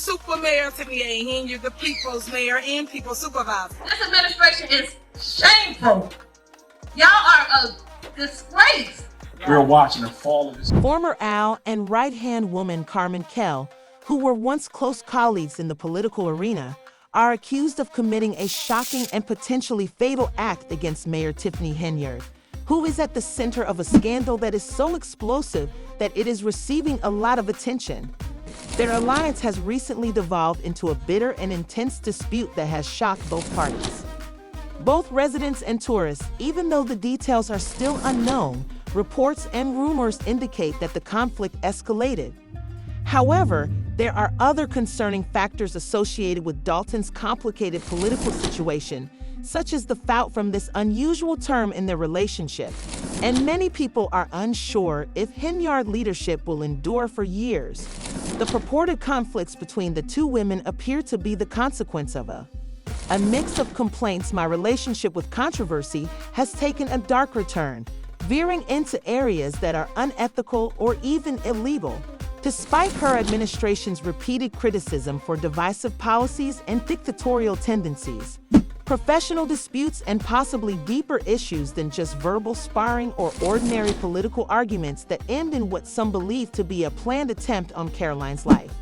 super mayor, Tiffany Henyard, the people's mayor and people's supervisor. This administration is shameful. Y'all are a disgrace. We're watching the fall of this. Former AL and right-hand woman Carmen Kell, who were once close colleagues in the political arena, are accused of committing a shocking and potentially fatal act against Mayor Tiffany Henyard, who is at the center of a scandal that is so explosive that it is receiving a lot of attention. Their alliance has recently devolved into a bitter and intense dispute that has shocked both parties. Both residents and tourists, even though the details are still unknown, reports and rumors indicate that the conflict escalated. However, there are other concerning factors associated with Dolton's complicated political situation, such as the fallout from this unusual term in their relationship, and many people are unsure if Henyard leadership will endure for years. The purported conflicts between the two women appear to be the consequence of a mix of complaints. My relationship with controversy has taken a darker turn, veering into areas that are unethical or even illegal. Despite her administration's repeated criticism for divisive policies and dictatorial tendencies, professional disputes and possibly deeper issues than just verbal sparring or ordinary political arguments that end in what some believe to be a planned attempt on Caroline's life.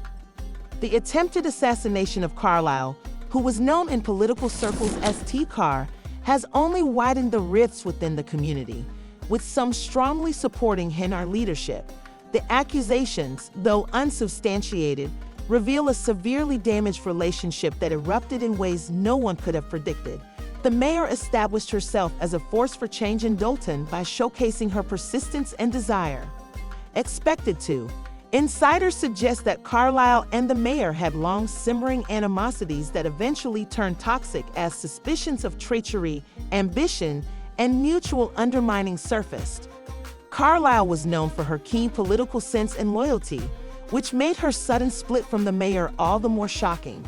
The attempted assassination of Carlisle, who was known in political circles as T. Car, has only widened the rifts within the community, with some strongly supporting Henyard leadership. The accusations, though unsubstantiated, reveal a severely damaged relationship that erupted in ways no one could have predicted. The mayor established herself as a force for change in Dolton by showcasing her persistence and desire. Expected to. Insiders suggest that Carlisle and the mayor had long simmering animosities that eventually turned toxic as suspicions of treachery, ambition, and mutual undermining surfaced. Carlisle was known for her keen political sense and loyalty, which made her sudden split from the mayor all the more shocking.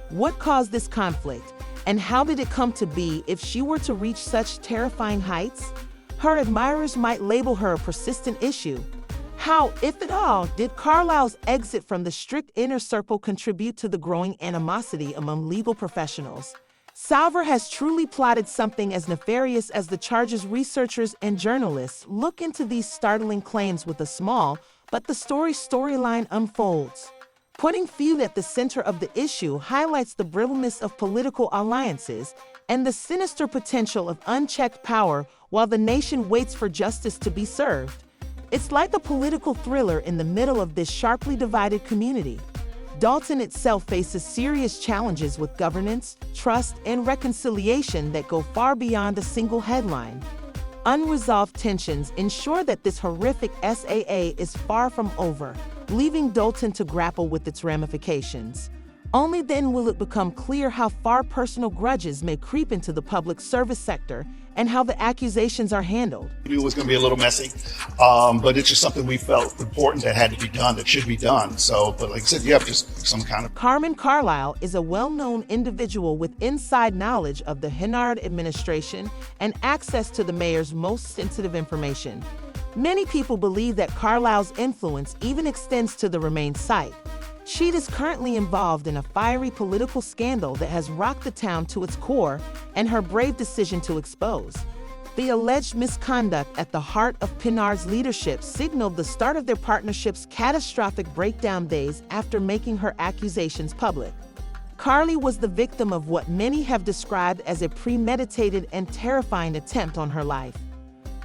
What caused this conflict, and how did it come to be? If she were to reach such terrifying heights, her admirers might label her a persistent issue. How, if at all, did Carlisle's exit from the strict inner circle contribute to the growing animosity among legal professionals? Salver has truly plotted something as nefarious as the charges. Researchers and journalists look into these startling claims with a smile, but the storyline unfolds. Putting feud at the center of the issue highlights the brittleness of political alliances and the sinister potential of unchecked power while the nation waits for justice to be served. It's like a political thriller in the middle of this sharply divided community. Dolton itself faces serious challenges with governance, trust, and reconciliation that go far beyond a single headline. Unresolved tensions ensure that this horrific SAA is far from over, leaving Dolton to grapple with its ramifications. Only then will it become clear how far personal grudges may creep into the public service sector and how the accusations are handled. We knew it was going to be a little messy, but it's just something we felt important that had to be done, that should be done. So, but like I said, you have just some kind of... Carmen Carlisle is a well-known individual with inside knowledge of the Henyard administration and access to the mayor's most sensitive information. Many people believe that Carlisle's influence even extends to the Remain site. She is currently involved in a fiery political scandal that has rocked the town to its core, and her brave decision to expose the alleged misconduct at the heart of Henyard's leadership signaled the start of their partnership's catastrophic breakdown days after making her accusations public. Carly was the victim of what many have described as a premeditated and terrifying attempt on her life.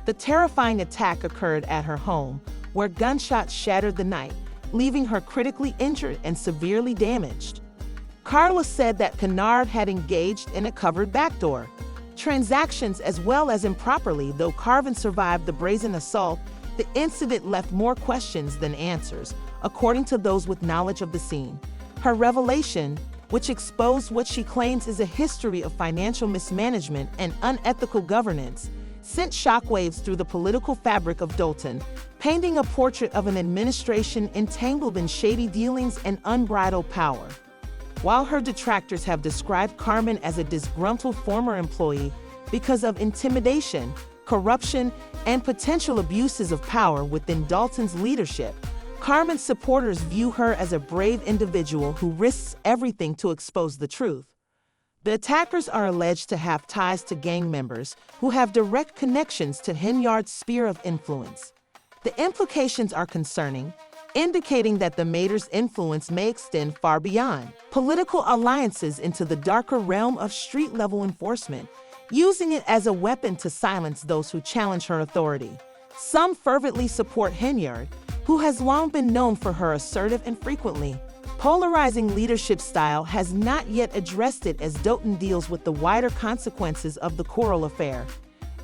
The terrifying attack occurred at her home, where gunshots shattered the night, leaving her critically injured and severely damaged. Carla said that Henyard had engaged in a covered backdoor transactions as well as improperly. Though Carvin survived the brazen assault, the incident left more questions than answers, according to those with knowledge of the scene. Her revelation, which exposed what she claims is a history of financial mismanagement and unethical governance, sent shockwaves through the political fabric of Dolton, painting a portrait of an administration entangled in shady dealings and unbridled power. While her detractors have described Carmen as a disgruntled former employee because of intimidation, corruption, and potential abuses of power within Dolton's leadership, Carmen's supporters view her as a brave individual who risks everything to expose the truth. The attackers are alleged to have ties to gang members who have direct connections to Henyard's sphere of influence. The implications are concerning, indicating that the mayor's influence may extend far beyond political alliances into the darker realm of street-level enforcement, using it as a weapon to silence those who challenge her authority. Some fervently support Henyard, who has long been known for her assertive and frequently polarizing leadership style, has not yet addressed it as Dolton deals with the wider consequences of the Coral affair.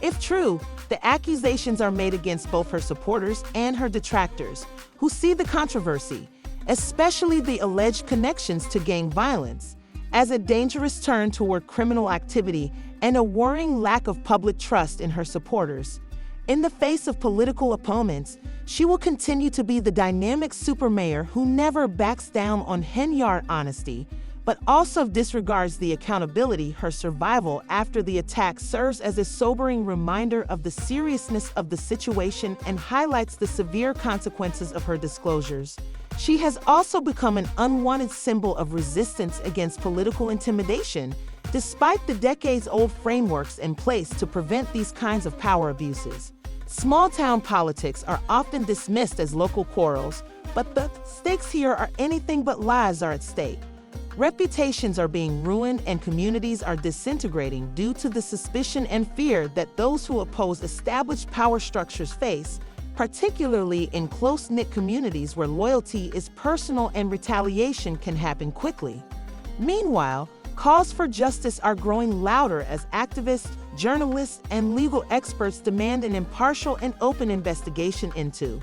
If true, the accusations are made against both her supporters and her detractors, who see the controversy, especially the alleged connections to gang violence, as a dangerous turn toward criminal activity and a worrying lack of public trust in her supporters. In the face of political opponents, she will continue to be the dynamic supermayor who never backs down on Henyard honesty, but also disregards the accountability. Her survival after the attack serves as a sobering reminder of the seriousness of the situation and highlights the severe consequences of her disclosures. She has also become an unwanted symbol of resistance against political intimidation, despite the decades-old frameworks in place to prevent these kinds of power abuses. Small-town politics are often dismissed as local quarrels, but the stakes here are anything but lives are at stake. Reputations are being ruined and communities are disintegrating due to the suspicion and fear that those who oppose established power structures face, particularly in close-knit communities where loyalty is personal and retaliation can happen quickly. Meanwhile, calls for justice are growing louder as activists, journalists, and legal experts demand an impartial and open investigation into.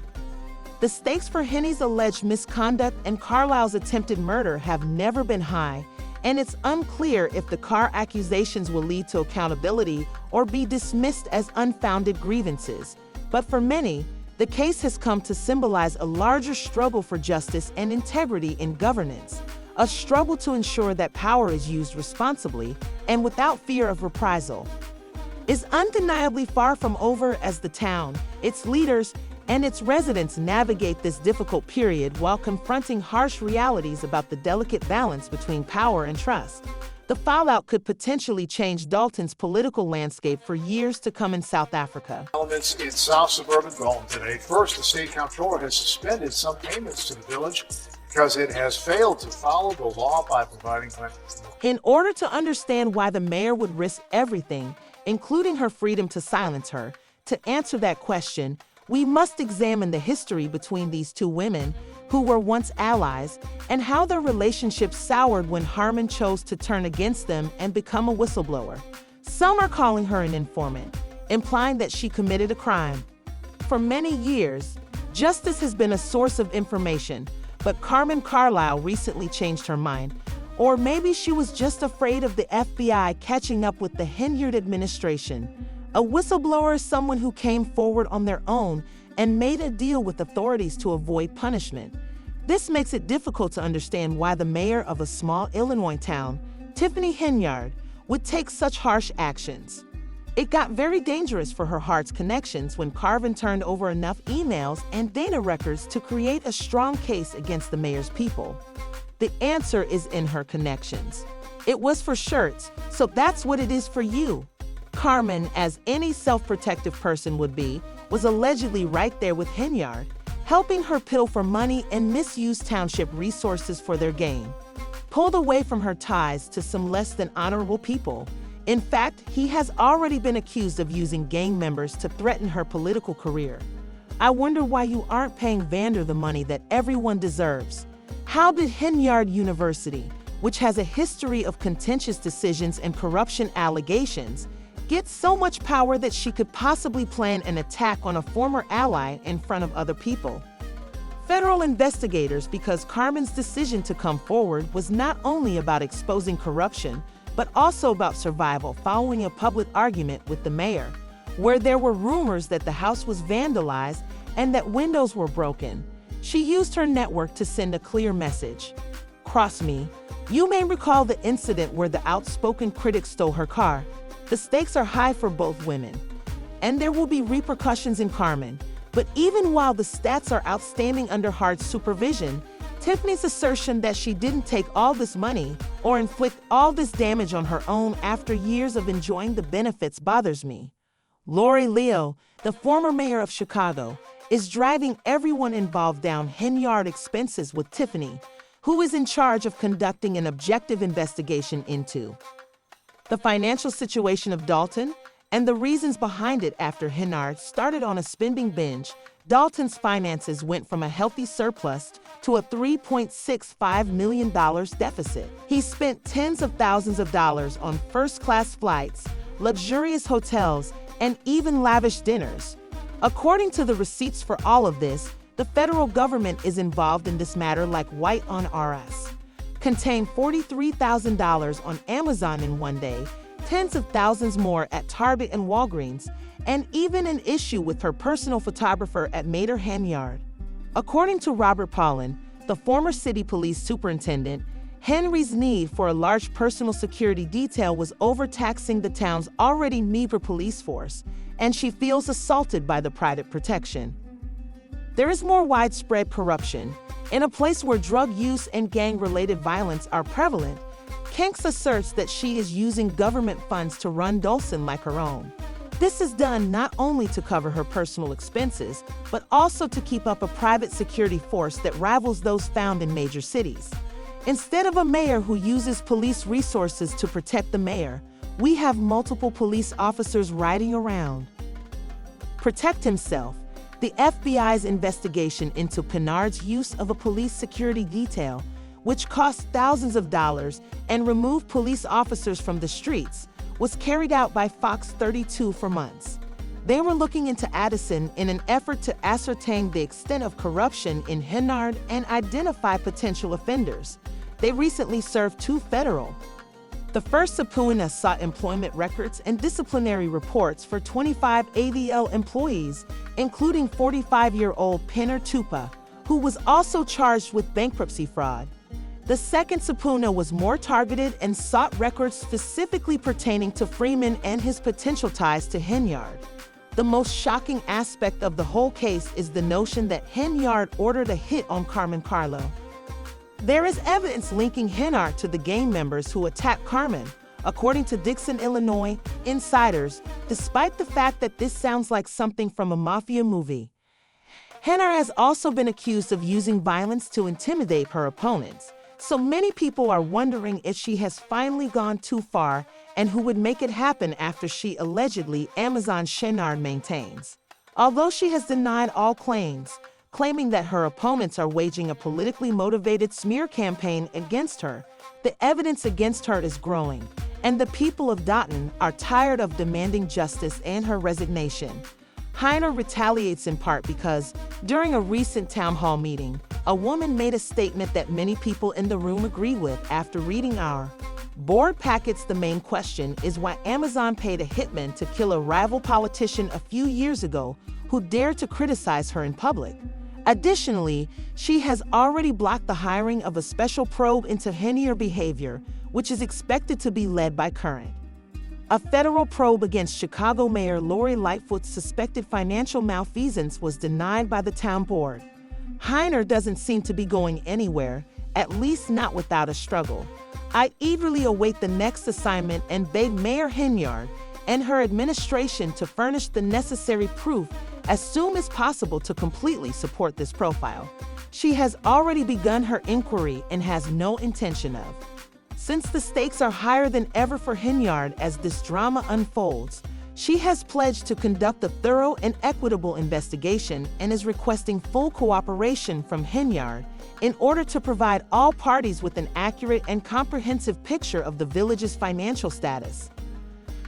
The stakes for Henny's alleged misconduct and Carlisle's attempted murder have never been high, and it's unclear if the Carr accusations will lead to accountability or be dismissed as unfounded grievances. But for many, the case has come to symbolize a larger struggle for justice and integrity in governance, a struggle to ensure that power is used responsibly and without fear of reprisal. Is undeniably far from over as the town, its leaders, and its residents navigate this difficult period while confronting harsh realities about the delicate balance between power and trust. The fallout could potentially change Dolton's political landscape for years to come in South Africa. Elements in South suburban Dolton today. First, the state comptroller has suspended some payments to the village because it has failed to follow the law by providing money. In order to understand why the mayor would risk everything, including her freedom to silence her, to answer that question, we must examine the history between these two women who were once allies and how their relationship soured when Harmon chose to turn against them and become a whistleblower. Some are calling her an informant, implying that she committed a crime. For many years, justice has been a source of information, but Carmen Carlisle recently changed her mind. Or maybe she was just afraid of the FBI catching up with the Henyard administration. A whistleblower is someone who came forward on their own and made a deal with authorities to avoid punishment. This makes it difficult to understand why the mayor of a small Illinois town, Tiffany Henyard, would take such harsh actions. It got very dangerous for her heart's connections when Carvin turned over enough emails and data records to create a strong case against the mayor's people. The answer is in her connections. It was for shirts, so that's what it is for you. Carmen, as any self-protective person would be, was allegedly right there with Henyard, helping her pilfer money and misuse township resources for their gain. Pulled away from her ties to some less than honorable people. In fact, he has already been accused of using gang members to threaten her political career. I wonder why you aren't paying Vander the money that everyone deserves. How did Henyard University, which has a history of contentious decisions and corruption allegations, get so much power that she could possibly plan an attack on a former ally in front of other people? Federal investigators, because Carmen's decision to come forward was not only about exposing corruption, but also about survival following a public argument with the mayor, where there were rumors that the house was vandalized and that windows were broken. She used her network to send a clear message. Cross me. You may recall the incident where the outspoken critic stole her car. The stakes are high for both women, and there will be repercussions in Carmen. But even while the stats are outstanding under hard supervision, Tiffany's assertion that she didn't take all this money or inflict all this damage on her own after years of enjoying the benefits bothers me. Lori Leo, the former mayor of Chicago, is driving everyone involved down Henyard expenses with Tiffany, who is in charge of conducting an objective investigation into the financial situation of Dolton and the reasons behind it. After Henyard started on a spending binge, Dolton's finances went from a healthy surplus to a $3.65 million deficit. He spent tens of thousands of dollars on first-class flights, luxurious hotels, and even lavish dinners. According to the receipts for all of this, the federal government is involved in this matter like white on RS. Contained $43,000 on Amazon in one day, tens of thousands more at Target and Walgreens, and even an issue with her personal photographer at Tiffany Henyard. According to Robert Paulin, the former city police superintendent, Henry's need for a large personal security detail was overtaxing the town's already meager police force, and she feels assaulted by the private protection. There is more widespread corruption. In a place where drug use and gang-related violence are prevalent, Kinks asserts that she is using government funds to run Dolton like her own. This is done not only to cover her personal expenses, but also to keep up a private security force that rivals those found in major cities. Instead of a mayor who uses police resources to protect the mayor, we have multiple police officers riding around. Protect himself. The FBI's investigation into Henyard's use of a police security detail, which cost thousands of dollars and removed police officers from the streets, was carried out by Fox 32 for months. They were looking into Addison in an effort to ascertain the extent of corruption in Henyard and identify potential offenders. They recently served 2 federal. The first subpoena sought employment records and disciplinary reports for 25 ADL employees, including 45-year-old Penner Tupa, who was also charged with bankruptcy fraud. The second subpoena was more targeted and sought records specifically pertaining to Freeman and his potential ties to Henyard. The most shocking aspect of the whole case is the notion that Henyard ordered a hit on Carmen Carlo. There is evidence linking Henyard to the gang members who attacked Carmen, according to Dixon, Illinois, insiders, despite the fact that this sounds like something from a mafia movie. Henyard has also been accused of using violence to intimidate her opponents, so many people are wondering if she has finally gone too far and who would make it happen after she allegedly Amazon Henyard maintains. Although she has denied all claims, claiming that her opponents are waging a politically motivated smear campaign against her, the evidence against her is growing, and the people of Dolton are tired of demanding justice and her resignation. Henyard retaliates in part because, during a recent town hall meeting, a woman made a statement that many people in the room agree with after reading our board packets. The main question is why Amazon paid a hitman to kill a rival politician a few years ago who dared to criticize her in public. Additionally, she has already blocked the hiring of a special probe into Henyard behavior, which is expected to be led by Current. A federal probe against Chicago Mayor Lori Lightfoot's suspected financial malfeasance was denied by the town board. Henyard doesn't seem to be going anywhere, at least not without a struggle. I eagerly await the next assignment and beg Mayor Henyard and her administration to furnish the necessary proof as soon as possible to completely support this profile. She has already begun her inquiry and has no intention of. Since the stakes are higher than ever for Henyard as this drama unfolds, she has pledged to conduct a thorough and equitable investigation and is requesting full cooperation from Henyard in order to provide all parties with an accurate and comprehensive picture of the village's financial status.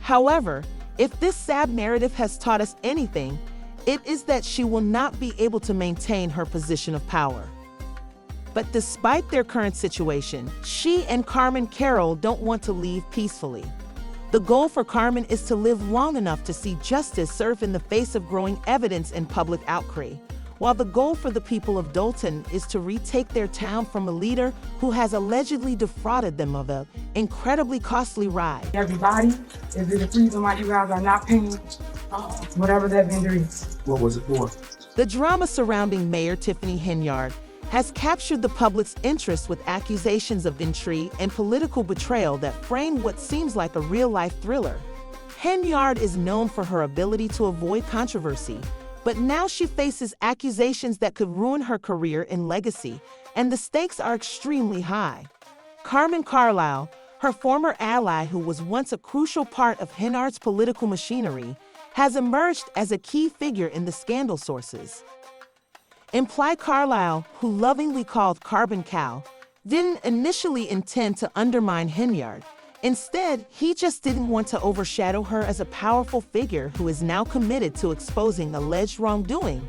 However, if this sad narrative has taught us anything, it is that she will not be able to maintain her position of power. But despite their current situation, she and Carmen Carroll don't want to leave peacefully. The goal for Carmen is to live long enough to see justice served in the face of growing evidence and public outcry, while the goal for the people of Dolton is to retake their town from a leader who has allegedly defrauded them of an incredibly costly ride. Everybody, is it a reason why you guys are not paying whatever that vendor is? What was it for? The drama surrounding Mayor Tiffany Henyard has captured the public's interest with accusations of intrigue and political betrayal that frame what seems like a real-life thriller. Henyard is known for her ability to avoid controversy, but now she faces accusations that could ruin her career and legacy, and the stakes are extremely high. Carmen Carlisle, her former ally who was once a crucial part of Henyard's political machinery, has emerged as a key figure in the scandal sources. Imply Carlisle, who lovingly called Carbon Cow, didn't initially intend to undermine Henyard. Instead, he just didn't want to overshadow her as a powerful figure who is now committed to exposing alleged wrongdoing.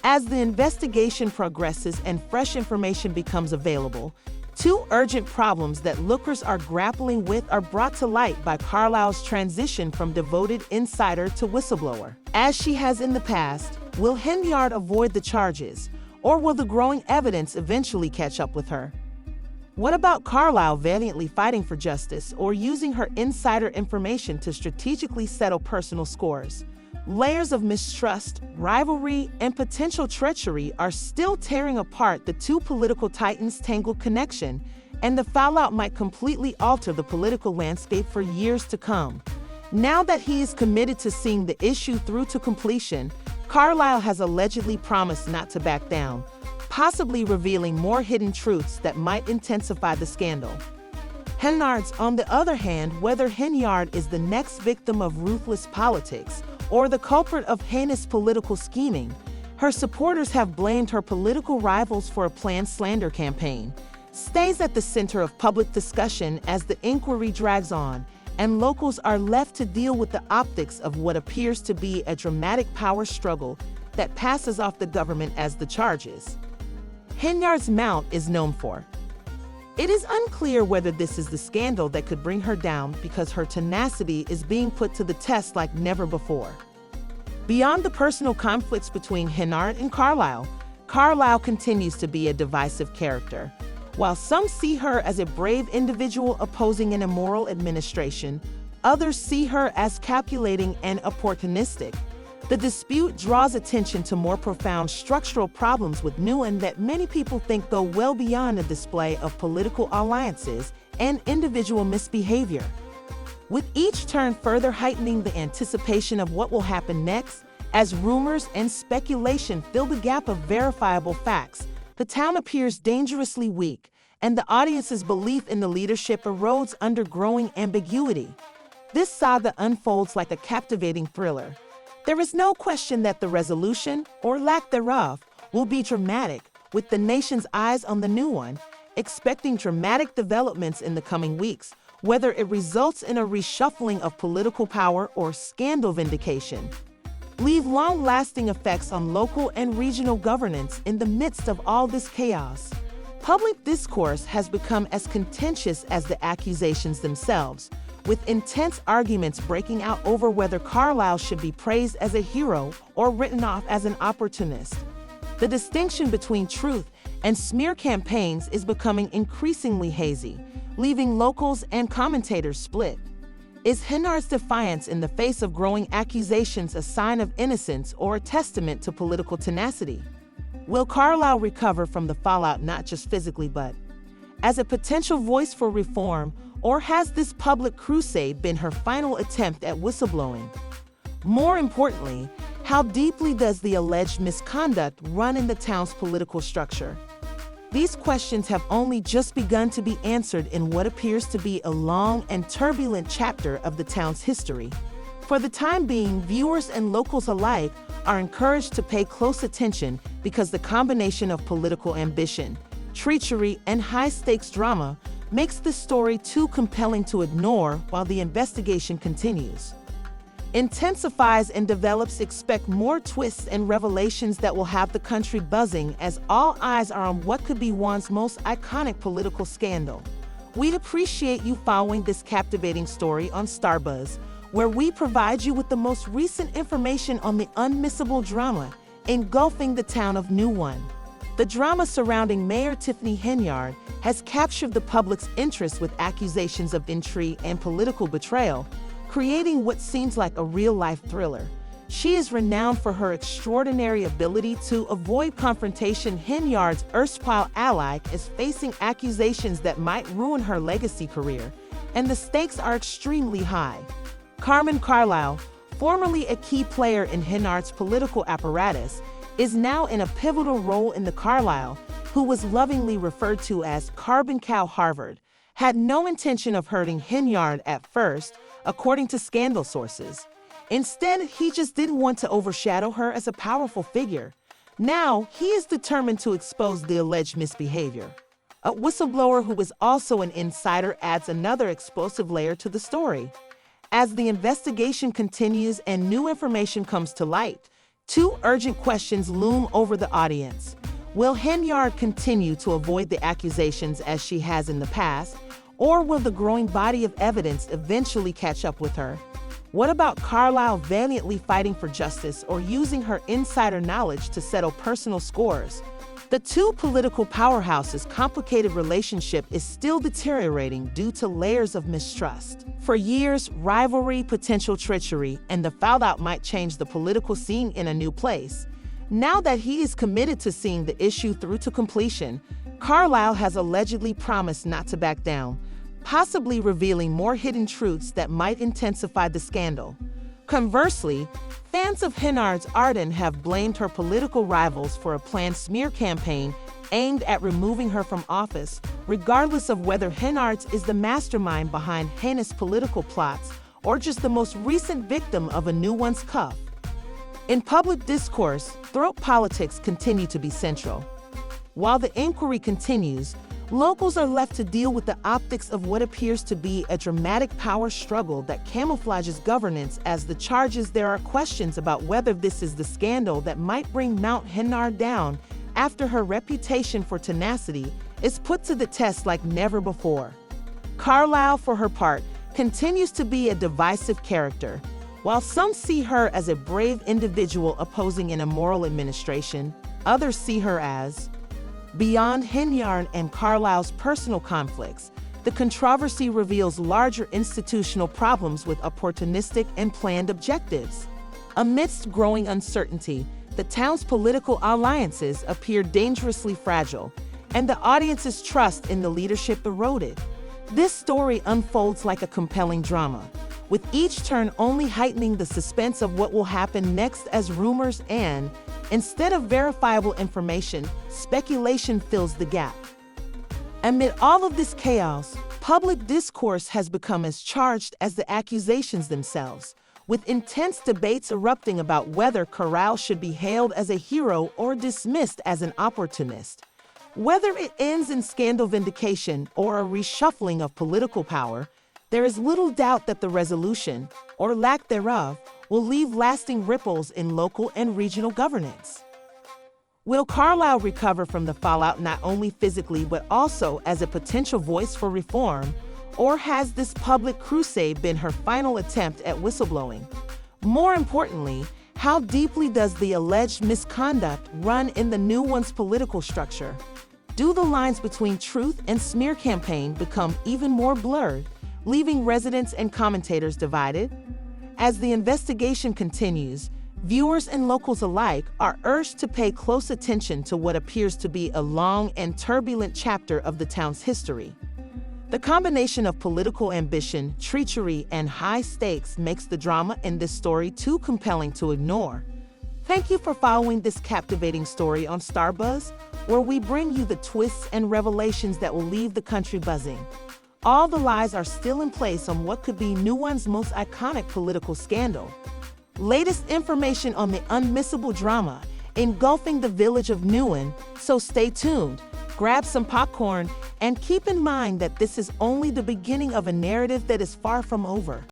As the investigation progresses and fresh information becomes available, two urgent problems that lookers are grappling with are brought to light by Carlisle's transition from devoted insider to whistleblower. As she has in the past, will Henyard avoid the charges, or will the growing evidence eventually catch up with her? What about Carlisle valiantly fighting for justice or using her insider information to strategically settle personal scores? Layers of mistrust, rivalry, and potential treachery are still tearing apart the two political titans' tangled connection, and the fallout might completely alter the political landscape for years to come. Now that he is committed to seeing the issue through to completion, Carlisle has allegedly promised not to back down, possibly revealing more hidden truths that might intensify the scandal. Henyard's, on the other hand, whether Henyard is the next victim of ruthless politics or the culprit of heinous political scheming, her supporters have blamed her political rivals for a planned slander campaign, stays at the center of public discussion as the inquiry drags on, and locals are left to deal with the optics of what appears to be a dramatic power struggle that passes off the government as the charges Henyard's mount is known for. It is unclear whether this is the scandal that could bring her down because her tenacity is being put to the test like never before. Beyond the personal conflicts between Henyard and Carlisle, Carlisle continues to be a divisive character. While some see her as a brave individual opposing an immoral administration, others see her as calculating and opportunistic. The dispute draws attention to more profound structural problems with Nguyen that many people think go well beyond a display of political alliances and individual misbehavior. With each turn further heightening the anticipation of what will happen next, as rumors and speculation fill the gap of verifiable facts, the town appears dangerously weak, and the audience's belief in the leadership erodes under growing ambiguity. This saga unfolds like a captivating thriller. There is no question that the resolution, or lack thereof, will be dramatic, with the nation's eyes on the new one, expecting dramatic developments in the coming weeks, whether it results in a reshuffling of political power or scandal vindication. Leave long-lasting effects on local and regional governance in the midst of all this chaos. Public discourse has become as contentious as the accusations themselves, with intense arguments breaking out over whether Carlisle should be praised as a hero or written off as an opportunist. The distinction between truth and smear campaigns is becoming increasingly hazy, leaving locals and commentators split. Is Henyard's defiance in the face of growing accusations a sign of innocence or a testament to political tenacity? Will Carlisle recover from the fallout not just physically but as a potential voice for reform, or has this public crusade been her final attempt at whistleblowing? More importantly, how deeply does the alleged misconduct run in the town's political structure? These questions have only just begun to be answered in what appears to be a long and turbulent chapter of the town's history. For the time being, viewers and locals alike are encouraged to pay close attention because the combination of political ambition, treachery, and high-stakes drama makes this story too compelling to ignore while the investigation continues. Intensifies and develops. Expect more twists and revelations that will have the country buzzing as all eyes are on what could be one's most iconic political scandal. We'd appreciate you following this captivating story on Starbuzz, where we provide you with the most recent information on the unmissable drama engulfing the town of Nguyen. The drama surrounding Mayor Tiffany Henyard has captured the public's interest with accusations of intrigue and political betrayal, creating what seems like a real-life thriller. She is renowned for her extraordinary ability to avoid confrontation. Henyard's erstwhile ally is facing accusations that might ruin her legacy career, and the stakes are extremely high. Carmen Carlisle, formerly a key player in Henyard's political apparatus, is now in a pivotal role in the Carlisle, who was lovingly referred to as Carbon Cow Harvard, had no intention of hurting Henyard at first, according to scandal sources. Instead, he just didn't want to overshadow her as a powerful figure. Now, he is determined to expose the alleged misbehavior. A whistleblower who is also an insider adds another explosive layer to the story. As the investigation continues and new information comes to light, two urgent questions loom over the audience. Will Henyard continue to avoid the accusations as she has in the past, or will the growing body of evidence eventually catch up with her? What about Carlisle valiantly fighting for justice or using her insider knowledge to settle personal scores? The two political powerhouses' complicated relationship is still deteriorating due to layers of mistrust. For years, rivalry, potential treachery, and the fallout might change the political scene in a new place. Now that he is committed to seeing the issue through to completion, Carlisle has allegedly promised not to back down, possibly revealing more hidden truths that might intensify the scandal. Conversely, fans of Henyard's Arden have blamed her political rivals for a planned smear campaign aimed at removing her from office, regardless of whether Henyard is the mastermind behind heinous political plots or just the most recent victim of a new one's cuff. In public discourse, throat politics continue to be central. While the inquiry continues, locals are left to deal with the optics of what appears to be a dramatic power struggle that camouflages governance. As the charges, there are questions about whether this is the scandal that might bring Mount Henyard down after her reputation for tenacity is put to the test like never before. Carlisle, for her part, continues to be a divisive character. While some see her as a brave individual opposing an immoral administration, others see her as beyond Henyard and Carlisle's personal conflicts. The controversy reveals larger institutional problems with opportunistic and planned objectives. Amidst growing uncertainty, the town's political alliances appear dangerously fragile, and the audience's trust in the leadership eroded. This story unfolds like a compelling drama, with each turn only heightening the suspense of what will happen next as rumors and, instead of verifiable information, speculation fills the gap. Amid all of this chaos, public discourse has become as charged as the accusations themselves, with intense debates erupting about whether Carlisle should be hailed as a hero or dismissed as an opportunist. Whether it ends in scandal vindication or a reshuffling of political power, there is little doubt that the resolution, or lack thereof, will leave lasting ripples in local and regional governance. Will Carlisle recover from the fallout not only physically but also as a potential voice for reform, or has this public crusade been her final attempt at whistleblowing? More importantly, how deeply does the alleged misconduct run in the new one's political structure? Do the lines between truth and smear campaign become even more blurred, leaving residents and commentators divided? As the investigation continues, viewers and locals alike are urged to pay close attention to what appears to be a long and turbulent chapter of the town's history. The combination of political ambition, treachery, and high stakes makes the drama in this story too compelling to ignore. Thank you for following this captivating story on Starbuzz, where we bring you the twists and revelations that will leave the country buzzing. All the lies are still in place on what could be New One's most iconic political scandal. Latest information on the unmissable drama engulfing the village of Newen, so stay tuned, grab some popcorn, and keep in mind that this is only the beginning of a narrative that is far from over.